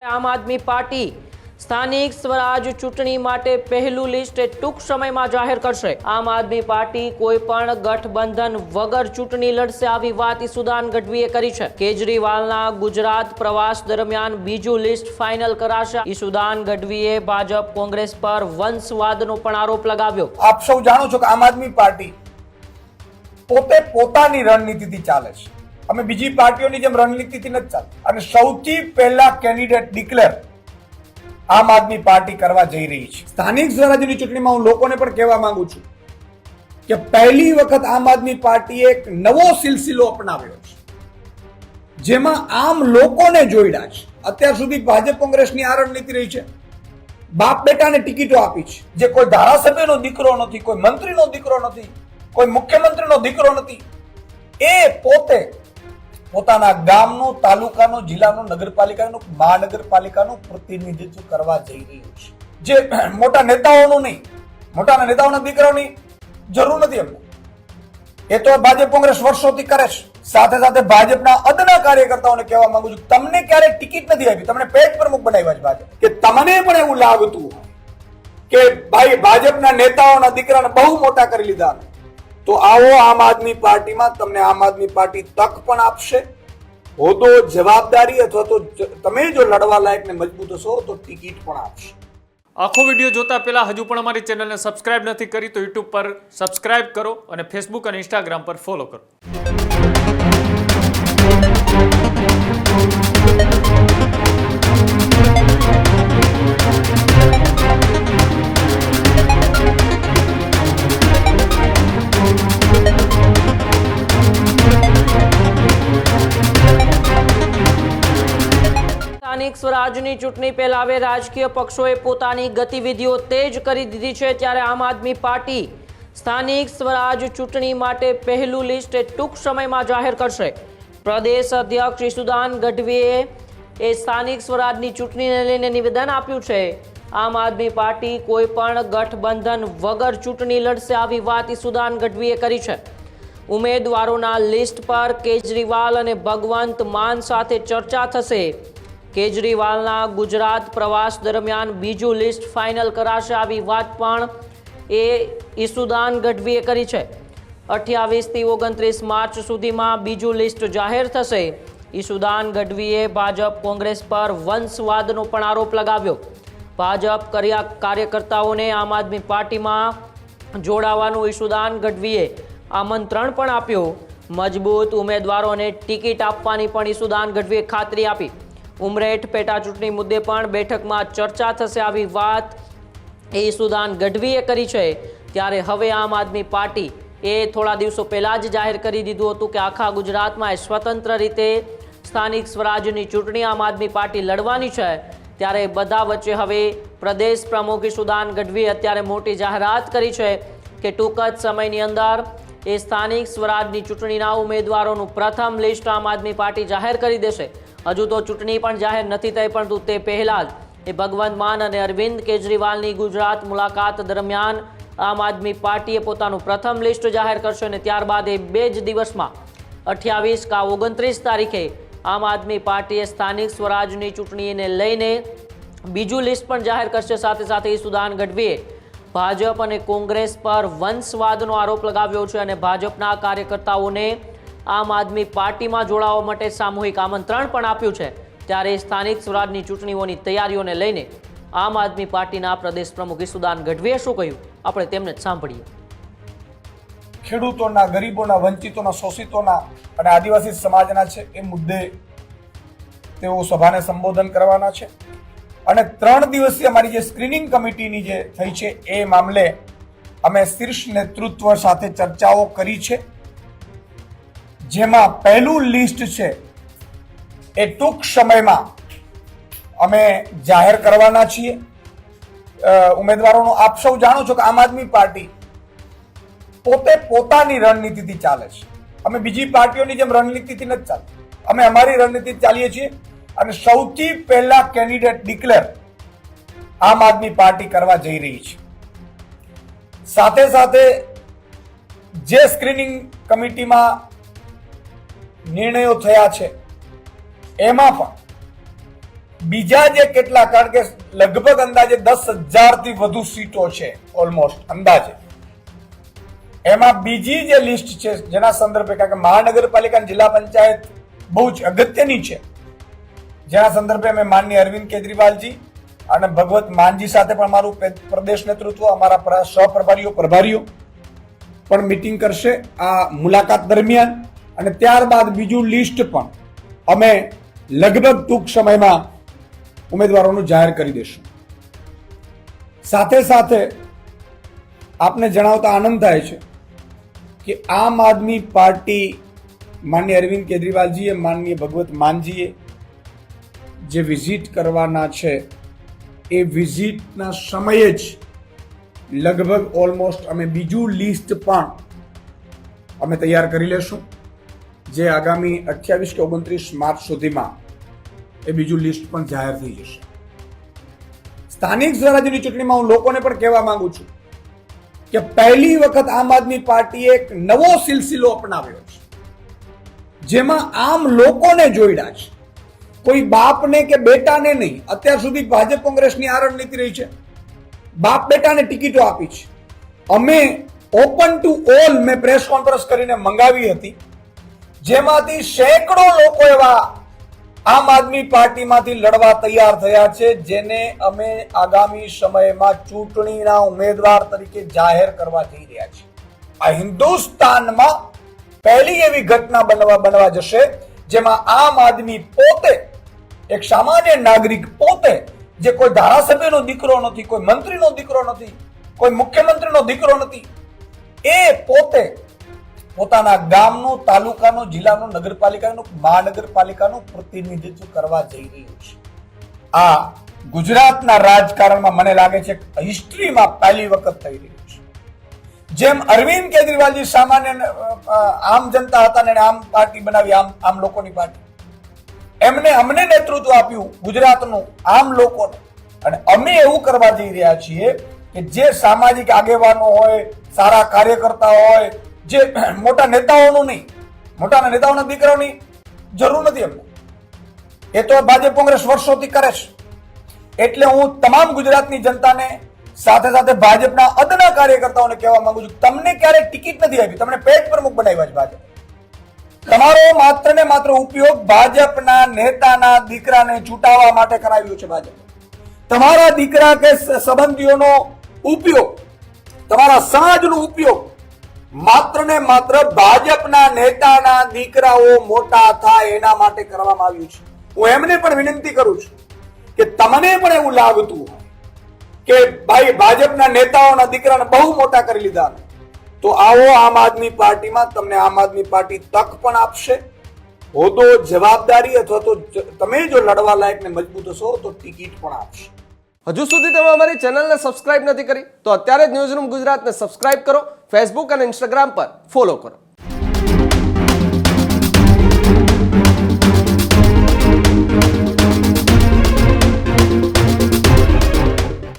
આમ આદમી પાર્ટી સ્થાનિક સ્વરાજ ચૂંટણી માટે પહેલું લિસ્ટ ટૂંક સમયમાં જાહેર કરશે। આમ આદમી પાર્ટી કોઈ પણ ગઠબંધન વગર ચૂંટણી લડશે, આવી વાત ઈસુદાન ગઢવીએ કરી છે। કેજરીવાલના ગુજરાત પ્રવાસ દરમિયાન બીજું લિસ્ટ ફાઇનલ કરાશે। ઈસુદાન ગઢવીએ ભાજપ કોંગ્રેસ પર વંશવાદનો પણ આરોપ લગાવ્યો। આપ સૌ જાણો છો કે આમ આદમી પાર્ટી પોતે પોતાની રણનીતિથી ચાલે છે। અમે બીજી પાર્ટીઓની જેમ રણનીતિથી નથી ચાલતી અને સૌથી પહેલા કેન્ડિડેટ ડિક્લેર આમ આદમી પાર્ટી કરવા જઈ રહી છે। સ્થાનિક સ્વરાજ્યની ચૂંટણીમાં હું લોકોને પણ કહેવા માંગુ છું કે પહેલી વખત આમ આદમી પાર્ટીએ એક નવો સિલસિલો અપનાવ્યો છે, જેમાં આમ લોકોને જોડ્યા છે। અત્યાર સુધી ભાજપ કોંગ્રેસની આ રણનીતિ રહી છે, બાપ બેટાને ટિકિટો આપી છે, જે કોઈ ધારાસભ્યનો દીકરો નથી, કોઈ મંત્રીનો દીકરો નથી, કોઈ મુખ્યમંત્રીનો દીકરો નથી, એ પોતે પોતાના ગામનું, તાલુકાનું, જિલ્લાનું, નગરપાલિકાનું, મહાનગરપાલિકાનું પ્રતિનિધિત્વ કરવા જઈ રહ્યું છે। જે મોટા નેતાઓનું નહીં, મોટા નેતાઓના દીકરાઓની જરૂર નથી અમને, એ તો ભાજપ કોંગ્રેસ વર્ષોથી કરે છે। સાથે સાથે ભાજપના અદના કાર્યકર્તાઓને કહેવા માંગુ છું, તમને ક્યારે ટિકિટ નથી આપી, તમને પેટ પ્રમુખ બનાવ્યા છે ભાજપ, કે તમને પણ એવું લાગતું હોય કે ભાઈ ભાજપના નેતાઓના દીકરાને બહુ મોટા કરી લીધા, તો આવો આમ આદમી પાર્ટીમાં તમને આમ આદમી પાર્ટી તક પણ આપશે, હોદ્દો, જવાબદારી, અથવા તો તમે જો લડવા લાયક ને મજબૂત હશો તો ટિકિટ પણ આપશે। આખો વિડીયો જોતા પહેલા હજુ પણ અમારી ચેનલને સબસ્ક્રાઇબ નથી કરી તો યુટ્યુબ પર સબસ્ક્રાઇબ કરો અને ફેસબુક અને ઇન્સ્ટાગ્રામ પર ફોલો કરો। સ્થાનિક સ્વરાજની ચૂંટણી પહેલા હવે રાજકીય પક્ષોએ પોતાની ગતિવિધિઓ તેજ કરી દીધી છે, ત્યારે આમ આદમી પાર્ટી સ્થાનિક સ્વરાજ ચૂંટણી માટે પહેલું લિસ્ટ ટૂંક સમયમાં જાહેર કરશે। પ્રદેશ અધ્યક્ષ ઈસુદાન ગઢવીએ સ્થાનિક સ્વરાજની ચૂંટણીને લઈને નિવેદન આપ્યું છે। આમ આદમી પાર્ટી કોઈ પણ ગઠબંધન વગર ચૂંટણી લડશે, આવી વાત ઈસુદાન ગઢવીએ કરી છે। ઉમેદવારોના લિસ્ટ પર કેજરીવાલ અને ભગવંત માન સાથે ચર્ચા થશે। કેજરીવાલના ગુજરાત પ્રવાસ દરમિયાન બીજું લિસ્ટ ફાઇનલ કરાશે, આવી વાત પણ ઈસુદાન ગઢવીએ કરી છે। 28 થી 29 માર્ચ સુધીમાં બીજું લિસ્ટ જાહેર થશે। ઈસુદાન ગઢવીએ ભાજપ કોંગ્રેસ પર વંશવાદનો પણ આરોપ લગાવ્યો। ભાજપ કાર્યકર્તાઓને આમ આદમી પાર્ટીમાં જોડાવાનું ઈસુદાન ગઢવીએ આમંત્રણ પણ આપ્યું। મજબૂત ઉમેદવારોને ટિકિટ આપવાની પણ ઈસુદાન ગઢવીએ ખાતરી આપી। ઉમરેઠ પેટા ચૂંટણી મુદ્દે પણ બેઠકમાં ચર્ચા થશે, આવી વાત ઈસુદાન ગઢવીએ કરી છે। ત્યારે હવે આમ આદમી પાર્ટી થોડા દિવસો પહેલા જ જાહેર કરી દીધું હતું કે આખા ગુજરાતમાં સ્વતંત્ર રીતે સ્થાનિક સ્વરાજ્યની ચૂંટણી આમ આદમી પાર્ટી લડવાની છે। ત્યારે બધા વચ્ચે હવે પ્રદેશ પ્રમુખ ઈસુદાન ગઢવીએ અત્યારે મોટી જાહેરાત કરી છે કે ટૂંક જ સમયની અંદર સ્થાનિક સ્વરાજની ચૂંટણીના ઉમેદવારોનું પ્રથમ લિસ્ટ આમ આદમી પાર્ટી જાહેર કરી દેશે। હજુ તો ચૂંટણી પણ જાહેર નથી થઈ, પરંતુ તે પહેલા જ ભગવંત માન અને અરવિંદ કેજરીવાલની ગુજરાત મુલાકાત દરમિયાન આમ આદમી પાર્ટીએ પોતાનું પ્રથમ લિસ્ટ જાહેર કરશે અને ત્યારબાદ 2 જ દિવસમાં 28 કે 29 તારીખે આમ આદમી પાર્ટીએ સ્થાનિક સ્વરાજની ચૂંટણીને લઈને બીજું લિસ્ટ પણ જાહેર કરશે। સાથે સાથે ઈસુદાન ગઢવીએ ભાજપ અને કોંગ્રેસ પર વંશવાદનો આરોપ લગાવ્યો છે અને ભાજપના કાર્યકર્તાઓને આમ આદમી પાર્ટીમાં જોડાવા માટે સામૂહિક આમંત્રણ પણ આપ્યું છે। ત્યારે સ્થાનિક સ્વરાજની ચૂંટણીઓની તૈયારીઓને લઈને આમ આદમી પાર્ટીના પ્રદેશ પ્રમુખ ઈસુદાન ગઢવીએ શું કહ્યું, આપણે તેમને જ સાંભળીએ। ખેડૂતોના, ગરીબોના, વંચિતોના, શોષિતોના અને આદિવાસી સમાજના છે એ મુદ્દે તેઓ સભાને સંબોધન કરવાના છે અને 3 દિવસીય અમારી જે સ્ક્રીનિંગ કમિટીની જે થઈ છે એ મામલે અમે શીર્ષ નેતૃત્વ સાથે ચર્ચાઓ કરી છે, જેમાં પહેલું લિસ્ટ છે એ ટૂંક સમયમાં અમે જાહેર કરવાના છીએ। ઉમેદવારોનો આપ સૌ જાણો છો કે આમ આદમી પાર્ટી પોતે પોતાની રણનીતિથી ચાલે છે, અમે બીજી પાર્ટીઓની જેમ રણનીતિથી નથી ચાલતી, અમે અમારી રણનીતિ ચાલીએ છીએ અને સૌથી પહેલા કેન્ડિડેટ ડિક્લેર આમ આદમી પાર્ટી કરવા જઈ રહી છે। સાથે સાથે જે સ્ક્રીનિંગ કમિટીમાં નિર્ણયો થયા છે એમાં પણ બીજા જે કેટલા, કારણ કે લગભગ અંદાજે 10,000 થી વધુ સીટો છે ઓલમોસ્ટ અંદાજે, એમાં બીજી જે લિસ્ટ છે જેના સંદર્ભે, કારણ કે મહાનગરપાલિકા અને જિલ્લા પંચાયત બહુ જ અગત્યની છે, જેના સંદર્ભે મેં માનનીય અરવિંદ કેજરીવાલજી અને ભગવત માનજી સાથે પણ અમારું પ્રદેશ નેતૃત્વ, અમારા સહપ્રભારીઓ પ્રભારીઓ પણ મીટિંગ કરશે આ મુલાકાત દરમિયાન, અને ત્યારબાદ બીજું લિસ્ટ પણ અમે લગભગ ટૂંક સમયમાં ઉમેદવારોનું જાહેર કરી દઈશું. સાથે સાથે આપને જણાવતા આનંદ થાય છે કે આમ આદમી પાર્ટી માનનીય અરવિંદ કેજરીવાલજીએ, માનનીય ભગવત માનજીએ જે વિઝિટ કરવાના છે એ વિઝિટના સમયે જ લગભગ ઓલમોસ્ટ અમે બીજું લિસ્ટ પણ અમે તૈયાર કરી લેશું, જે આગામી 28 કે 29 માર્ચ સુધીમાં એ બીજું લિસ્ટ પણ જાહેર થઈ જશે. સ્થાનિક સ્વરાજ્યની ચૂંટણીમાં હું લોકોને પણ કહેવા માંગુ છું કે પહેલી વખત આમ આદમી પાર્ટીએ એક નવો સિલસિલો અપનાવ્યો છે, જેમાં આમ લોકોને જોડ્યા છે, કોઈ બાપને કે બેટાને નહીં. અત્યાર સુધી ભાજપ કોંગ્રેસની આ રણનીતિ રહી છે, બાપ બેટાને ટિકિટો આપી છે. અમે ઓપન ટુ ઓલ મેં પ્રેસ કોન્ફરન્સ કરીને મંગાવી હતી, જેમાંથી સેંકડો લોકો એવા આમ આદમી પાર્ટીમાંથી લડવા તૈયાર થયા છે, જેને અમે આગામી સમયમાં ચૂંટણીના ઉમેદવાર તરીકે જાહેર કરવા જઈ રહ્યા છીએ. આ હિન્દુસ્તાનમાં પહેલી એવી ઘટના બનવા જશે જેમાં આમ આદમી પોતે, એક સામાન્ય નાગરિક પોતે, જે કોઈ ધારાસભ્યનો દીકરો નથી, કોઈ મંત્રીનો દીકરો નથી, કોઈ મુખ્યમંત્રીનો દીકરો નથી, એ પોતે પોતાના ગામનું, તાલુકાનું, જિલ્લાનું, નગરપાલિકાનું, મહાનગરપાલિકાનું પ્રતિનિધિત્વ કરવા જઈ રહ્યું છે. આ ગુજરાતના રાજકારણમાં મને લાગે છે હિસ્ટ્રીમાં પહેલી વખત થઈ રહ્યું છે. જેમ અરવિંદ કેજરીવાલજી સામાન્ય આમ જનતા હતા ને આમ પાર્ટી બનાવી, આમ લોકોની પાર્ટી, એમને અમને નેતૃત્વ આપ્યું ગુજરાતનું આમ લોકોને, અને અમે એવું કરવા જઈ રહ્યા છીએ કે જે સામાજિક આગેવાનો હોય, સારા કાર્યકર્તા હોય, જે મોટા નેતાઓનું નહીં, મોટા નેતાઓના દીકરાઓની જરૂર નથી અમને, એ તો ભાજપ કોંગ્રેસ વર્ષોથી કરે છે. એટલે હું તમામ ગુજરાતની જનતાને, સાથે સાથે ભાજપના અદના કાર્યકર્તાઓને કહેવા માંગુ છું, તમને ક્યારે ટિકિટ નથી આપી, તમને પેટ પ્રમુખ બનાવ્યા છે ભાજપ. તમારો માત્ર ને માત્ર ઉપયોગ ભાજપના નેતાના દીકરાને ચૂંટાવવા માટે કરાવ્યો છે ભાજપ. તમારા દીકરા કે સંબંધીઓનો ઉપયોગ, તમારા સમાજનો ઉપયોગ માત્ર ને માત્ર ભાજપના નેતાના દીકરાઓ મોટા થાય એના માટે કરવામાં આવ્યું છે. હું એમને પણ વિનંતી કરું છું કે તમને પણ એવું લાગતું હોય કે ભાઈ ભાજપના નેતાઓના દીકરાને બહુ મોટા કરી લીધા, તો આવો આમ આદમી પાર્ટીમાં, તમને આમ આદમી પાર્ટી તક પણ આપશે, હોદ્દો, જવાબદારી, અથવા તો તમે જો લડવા લાયક ને મજબૂત હશો તો ટિકિટ પણ આપશે. હજુ સુધી તમે અમારી ચેનલને સબસ્ક્રાઇબ નથી કરી તો અત્યારે જ ન્યૂઝરૂમ ગુજરાતને સબસ્ક્રાઇબ કરો, ફેસબુક અને ઇન્સ્ટાગ્રામ પર ફોલો કરો.